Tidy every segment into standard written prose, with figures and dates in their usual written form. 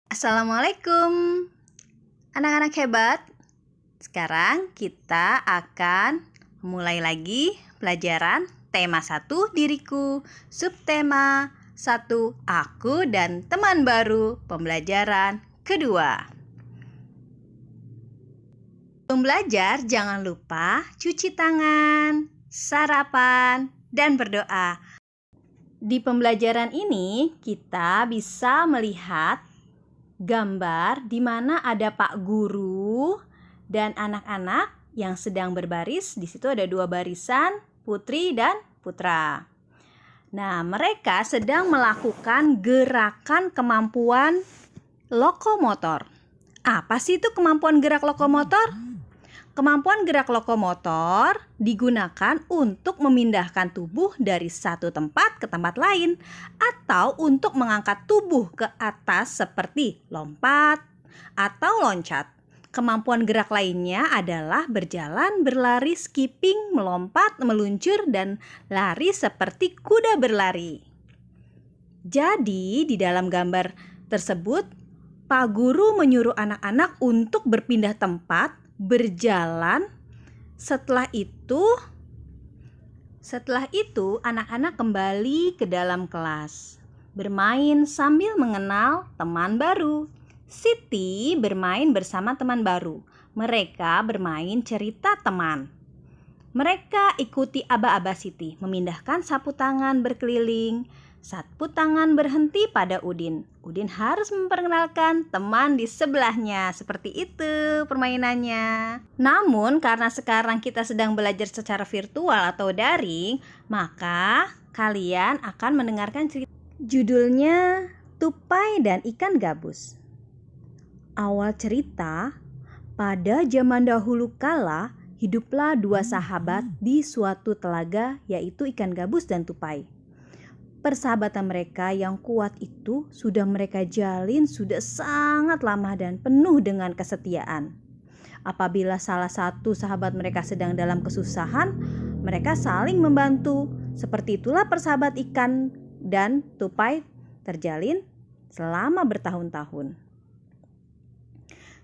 Assalamualaikum, anak-anak hebat. Sekarang kita akan mulai lagi pelajaran tema 1 diriku, subtema 1 aku dan teman baru, pembelajaran kedua. Sebelum belajar, jangan lupa cuci tangan, sarapan, dan berdoa. Di pembelajaran ini, kita bisa melihat gambar di mana ada Pak Guru dan anak-anak yang sedang berbaris. Di situ ada 2 barisan, putri dan putra. Nah, mereka sedang melakukan gerakan kemampuan lokomotor. Apa sih itu kemampuan gerak lokomotor? Kemampuan gerak lokomotor digunakan untuk memindahkan tubuh dari satu tempat ke tempat lain atau untuk mengangkat tubuh ke atas seperti lompat atau loncat. Kemampuan gerak lainnya adalah berjalan, berlari, skipping, melompat, meluncur, dan lari seperti kuda berlari. Jadi, di dalam gambar tersebut, Pak Guru menyuruh anak-anak untuk berpindah tempat, berjalan. Setelah itu anak-anak kembali ke dalam kelas, bermain sambil mengenal teman baru. Siti bermain bersama teman baru. Mereka bermain cerita teman. Mereka ikuti aba-aba Siti, memindahkan sapu tangan berkeliling. Sapu tangan berhenti pada Udin. Udin harus memperkenalkan teman di sebelahnya. Seperti itu permainannya. Namun karena sekarang kita sedang belajar secara virtual atau daring, maka kalian akan mendengarkan cerita. Judulnya Tupai dan Ikan Gabus. Awal cerita, pada zaman dahulu kala, hiduplah 2 sahabat di suatu telaga, yaitu ikan gabus dan tupai. Persahabatan mereka yang kuat itu sudah mereka jalin sudah sangat lama dan penuh dengan kesetiaan. Apabila salah satu sahabat mereka sedang dalam kesusahan, mereka saling membantu. Seperti itulah persahabat ikan dan tupai terjalin selama bertahun-tahun.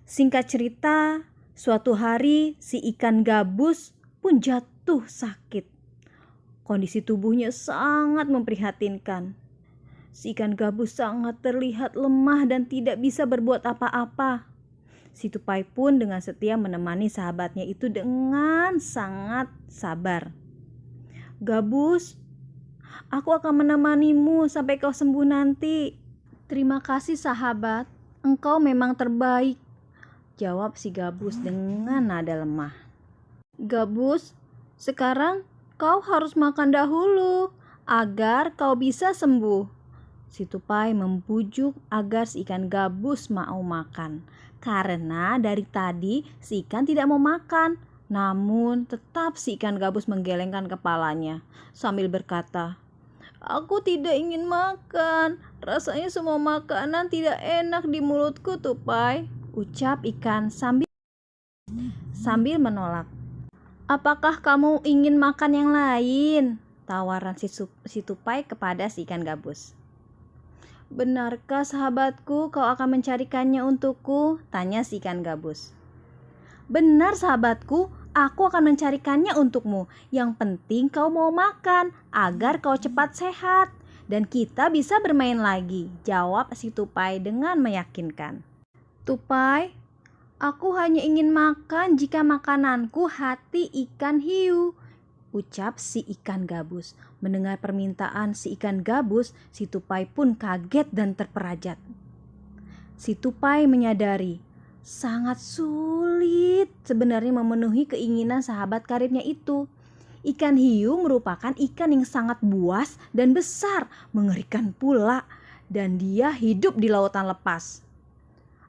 Singkat cerita, suatu hari si ikan gabus pun jatuh sakit. Kondisi tubuhnya sangat memprihatinkan. Si ikan gabus sangat terlihat lemah dan tidak bisa berbuat apa-apa. Si tupai pun dengan setia menemani sahabatnya itu dengan sangat sabar. Gabus, aku akan menemanimu sampai kau sembuh nanti. Terima kasih sahabat, engkau memang terbaik, jawab si gabus dengan nada lemah. Gabus, sekarang kau harus makan dahulu agar kau bisa sembuh. Si tupai membujuk agar si ikan gabus mau makan. Karena dari tadi si ikan tidak mau makan. Namun tetap si ikan gabus menggelengkan kepalanya sambil berkata, "Aku tidak ingin makan. Rasanya semua makanan tidak enak di mulutku, tupai," ucap ikan sambil menolak. "Apakah kamu ingin makan yang lain?" tawaran si tupai kepada si ikan gabus. "Benarkah sahabatku kau akan mencarikannya untukku?" tanya si ikan gabus. "Benar sahabatku, aku akan mencarikannya untukmu. Yang penting kau mau makan agar kau cepat sehat dan kita bisa bermain lagi," jawab si tupai dengan meyakinkan. "Tupai, aku hanya ingin makan jika makananku hati ikan hiu," ucap si ikan gabus. Mendengar permintaan si ikan gabus, si tupai pun kaget dan terperajat. Si tupai menyadari sangat sulit sebenarnya memenuhi keinginan sahabat karibnya itu. Ikan hiu merupakan ikan yang sangat buas dan besar, mengerikan pula, dan dia hidup di lautan lepas.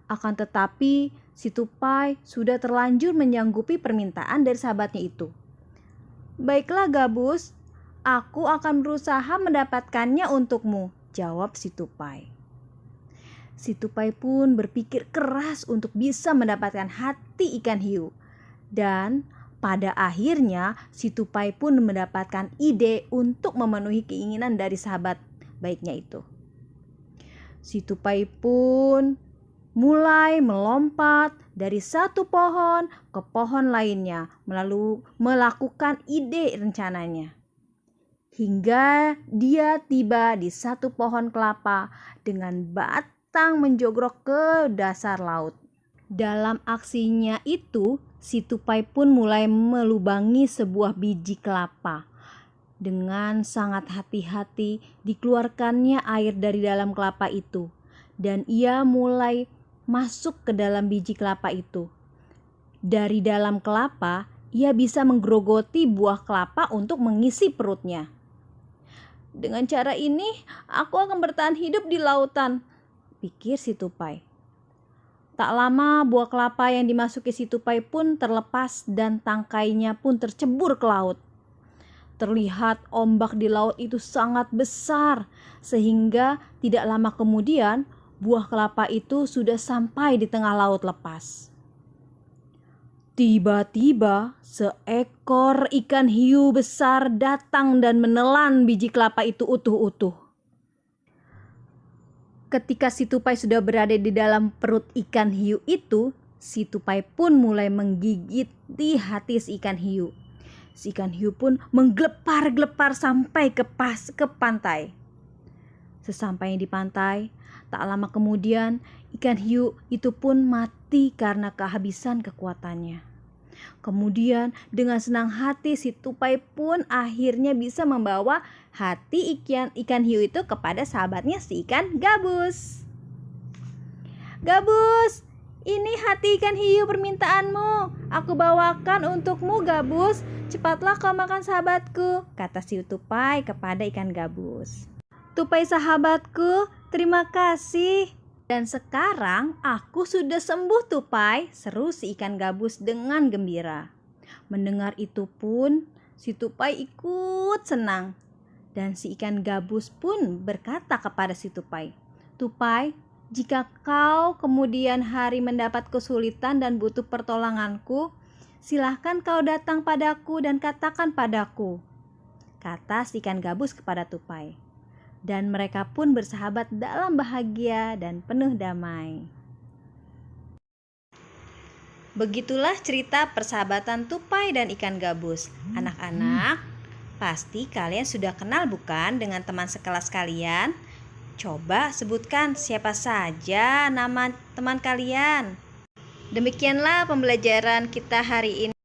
Akan tetapi, si tupai sudah terlanjur menyanggupi permintaan dari sahabatnya itu. "Baiklah gabus, aku akan berusaha mendapatkannya untukmu," jawab si tupai. Si tupai pun berpikir keras untuk bisa mendapatkan hati ikan hiu. Dan pada akhirnya si tupai pun mendapatkan ide untuk memenuhi keinginan dari sahabat baiknya itu. Si tupai pun mulai melompat dari satu pohon ke pohon lainnya, melakukan ide rencananya. Hingga dia tiba di satu pohon kelapa dengan batang menjogrok ke dasar laut. Dalam aksinya itu, si tupai pun mulai melubangi sebuah biji kelapa. Dengan sangat hati-hati dikeluarkannya air dari dalam kelapa itu, dan ia mulai masuk ke dalam biji kelapa itu. Dari dalam kelapa, ia bisa menggerogoti buah kelapa untuk mengisi perutnya. Dengan cara ini, aku akan bertahan hidup di lautan, pikir si tupai. Tak lama buah kelapa yang dimasuki si tupai pun terlepas dan tangkainya pun tercebur ke laut. Terlihat ombak di laut itu sangat besar, sehingga tidak lama kemudian buah kelapa itu sudah sampai di tengah laut lepas. Tiba-tiba seekor ikan hiu besar datang dan menelan biji kelapa itu utuh-utuh. Ketika si tupai sudah berada di dalam perut ikan hiu itu, si tupai pun mulai menggigiti hati si ikan hiu. Si ikan hiu pun mengglepar-glepar sampai ke pantai. Sesampainya di pantai, tak lama kemudian ikan hiu itu pun mati karena kehabisan kekuatannya. Kemudian dengan senang hati si tupai pun akhirnya bisa membawa hati ikan hiu itu kepada sahabatnya si ikan gabus. Gabus, ini hati ikan hiu permintaanmu. Aku bawakan untukmu, Gabus. Cepatlah kau makan sahabatku, kata si tupai kepada ikan gabus. Tupai sahabatku, terima kasih. Dan sekarang aku sudah sembuh, tupai, seru si ikan gabus dengan gembira. Mendengar itu pun si tupai ikut senang. Dan si ikan gabus pun berkata kepada si tupai, Tupai, jika kau kemudian hari mendapat kesulitan dan butuh pertolonganku, silahkan kau datang padaku dan katakan padaku, kata si ikan gabus kepada tupai. Dan mereka pun bersahabat dalam bahagia dan penuh damai. Begitulah cerita persahabatan tupai dan ikan gabus. Anak-anak, pasti kalian sudah kenal bukan dengan teman sekelas kalian? Coba sebutkan siapa saja nama teman kalian. Demikianlah pembelajaran kita hari ini.